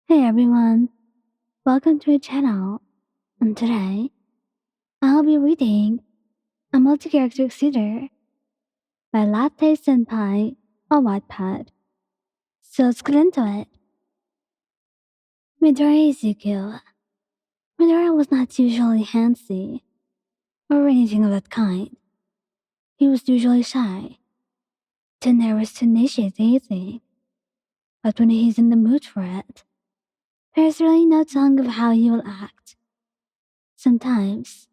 Hey everyone, welcome to our channel. And today, I'll be reading a multi-character shooter by Latte Senpai on Wattpad. So let's get into it. Midoriya Izuku. Midoriya was not usually handsy or anything of that kind. He was usually shy, too nervous to initiate anything. But when he's in the mood for it, there's really no telling of how he will act. Sometimes,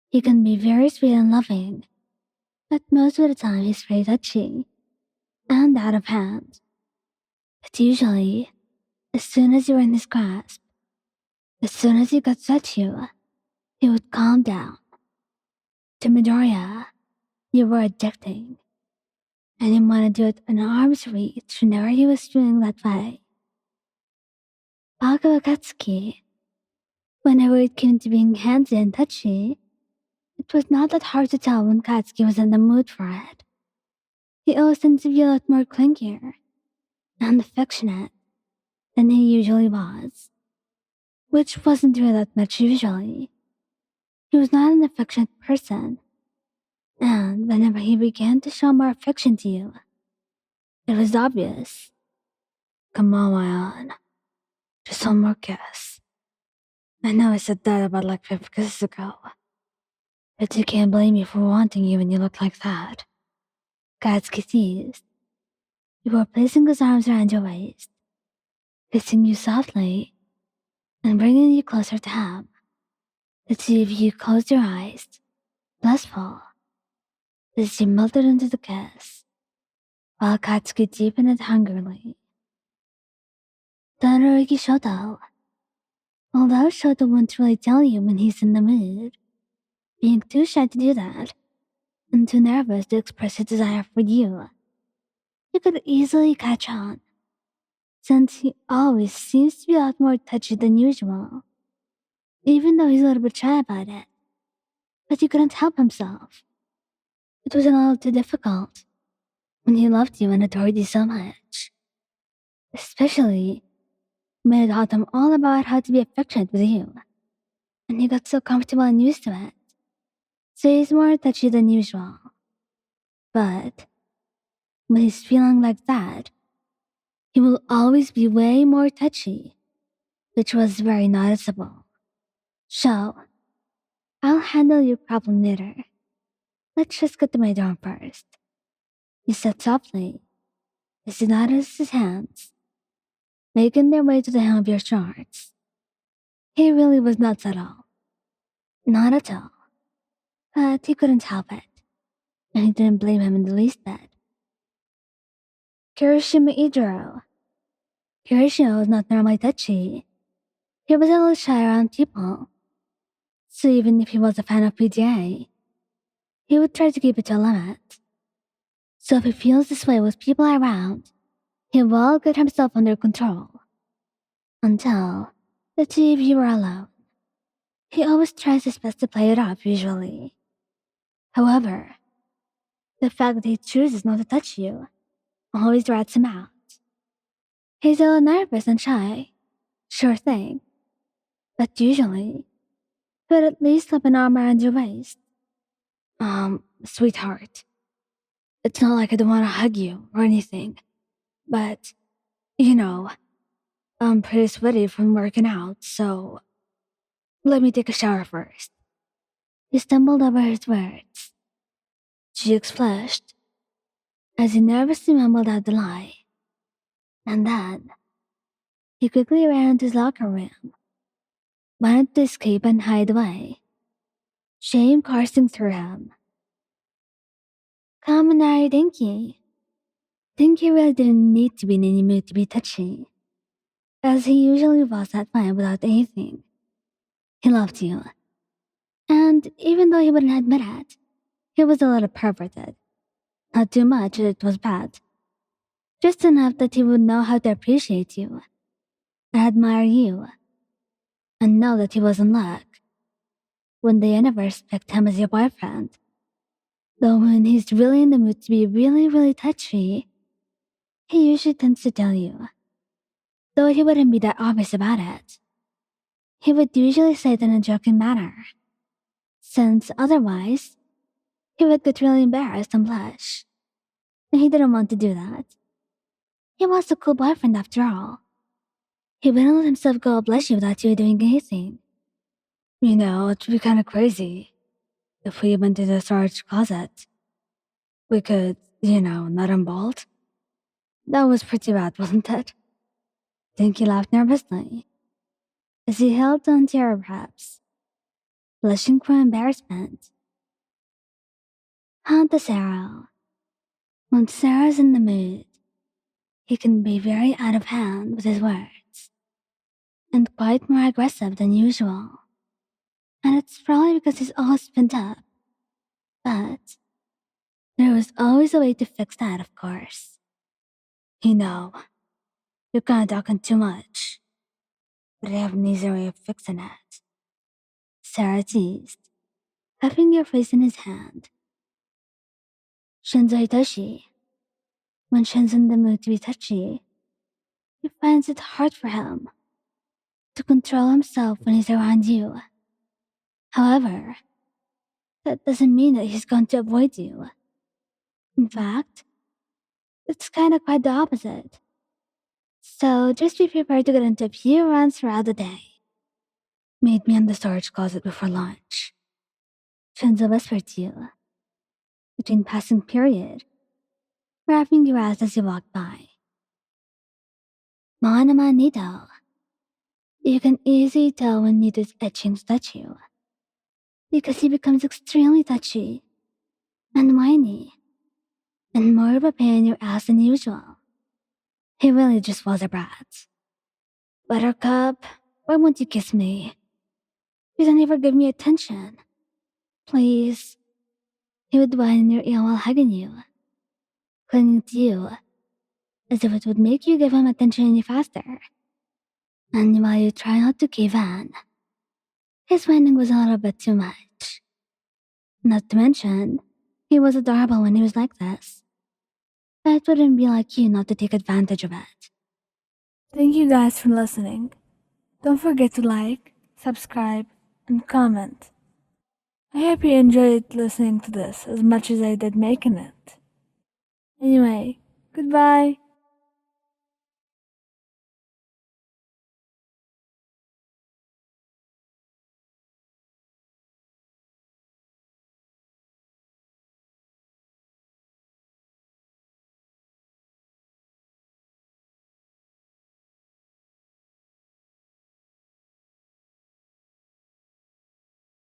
he can be very sweet and loving, but most of the time he's very touchy and out of hand. But usually, as soon as you're in his grasp, as soon as he got to touch you, he would calm down. To Midoriya, you were addicting, and you wanted to do it an arm's reach whenever he was feeling that way. Bakugou Katsuki, whenever it came to being handsy and touchy, it was not that hard to tell when Katsuki was in the mood for it. He always tended to be a lot more clingier and affectionate than he usually was, which wasn't really that much usually. He was not an affectionate person, and whenever he began to show more affection to you, it was obvious. Come on, Ryan. Just one more kiss. I know I said that about like 5 kisses ago, but you can't blame me for wanting you when you look like that. Katsuki teased. He were placing his arms around your waist, kissing you softly, and bringing you closer to him. The two of you closed your eyes, blissful, as you melted into the kiss, while Katsuki deepened it hungrily. Todoroki Shoto. Although Shoto won't really tell you when he's in the mood, being too shy to do that, and too nervous to express his desire for you, you could easily catch on, since he always seems to be a lot more touchy than usual, even though he's a little bit shy about it. But he couldn't help himself. It was a little too difficult when he loved you and adored you so much. Especially when it taught him all about how to be affectionate with you, and he got so comfortable and used to it. So he's more touchy than usual. But when he's feeling like that, he will always be way more touchy, which was very noticeable. So, I'll handle your problem later. Let's just get to my dorm first. He said softly, as he noticed his hands making their way to the hem of your shorts. He really was not subtle. Not at all. But he couldn't help it, and he didn't blame him in the least bit. Kirishima Eijiro. Kirishima was not normally touchy. He was a little shy around people. So even if he was a fan of BNHA, he would try to keep it to a limit. So if he feels this way with people around, he will get himself under control. Until the two of you are alone. He always tries his best to play it off usually. However, the fact that he chooses not to touch you always rats him out. He's a little nervous and shy, sure thing, but usually, he would at least slip an arm around your waist. Sweetheart, it's not like I don't want to hug you or anything, but, you know, I'm pretty sweaty from working out, so let me take a shower first. He stumbled over his words. Cheeks flushed as he nervously mumbled out the lie. And then, he quickly ran to his locker room, wanted to escape and hide away, shame coursing through him. Kaminari Denki. Denki really didn't need to be in any mood to be touchy, as he usually was that way without anything. He loved you. And even though he wouldn't admit it, he was a little perverted. Not too much that it was bad. Just enough that he would know how to appreciate you, and admire you, and know that he was in luck when the universe picked him as your boyfriend. Though when he's really in the mood to be really, really touchy, he usually tends to tell you. though he wouldn't be that obvious about it. He would usually say it in a joking manner, since otherwise, he would get really embarrassed and blush, and he didn't want to do that. He was a cool boyfriend after all. He wouldn't let himself go all blushy without you doing anything. You know, it would be kind of crazy if we went to the storage closet. We could, nut and bolt. That was pretty bad, wasn't it? Denki laughed nervously as he held on to her wraps, blushing from embarrassment. Hanta Sero. When Sarah's in the mood, he can be very out of hand with his words, and quite more aggressive than usual. And it's probably because he's all spent up. But there was always a way to fix that, of course. You know, you're kinda talking too much, but I have an easier way of fixing it. Sarah teased, cupping your face in his hand. Shinzo Hitoshi. When Shin's in the mood to be touchy, he finds it hard for him to control himself when he's around you. However, that doesn't mean that he's going to avoid you. In fact, it's kinda quite the opposite. So just be prepared to get into a few runs throughout the day. Meet me in the storage closet before lunch. Shinzo whispered to you, between passing period, wrapping your ass as you walked by. Monoma Neito. You can easily tell when Neito's itching to touch you, because he becomes extremely touchy and whiny, and more of a pain in your ass than usual. He really just was a brat. Buttercup, why won't you kiss me? You don't ever give me attention. Please. He would whine in your ear while hugging you, clinging to you, as if it would make you give him attention any faster. And while you try not to cave in, his whining was a little bit too much. Not to mention, he was adorable when he was like this. It wouldn't be like you not to take advantage of it. Thank you guys for listening. Don't forget to like, subscribe, and comment. I hope you enjoyed listening to this as much as I did making it. Anyway, goodbye.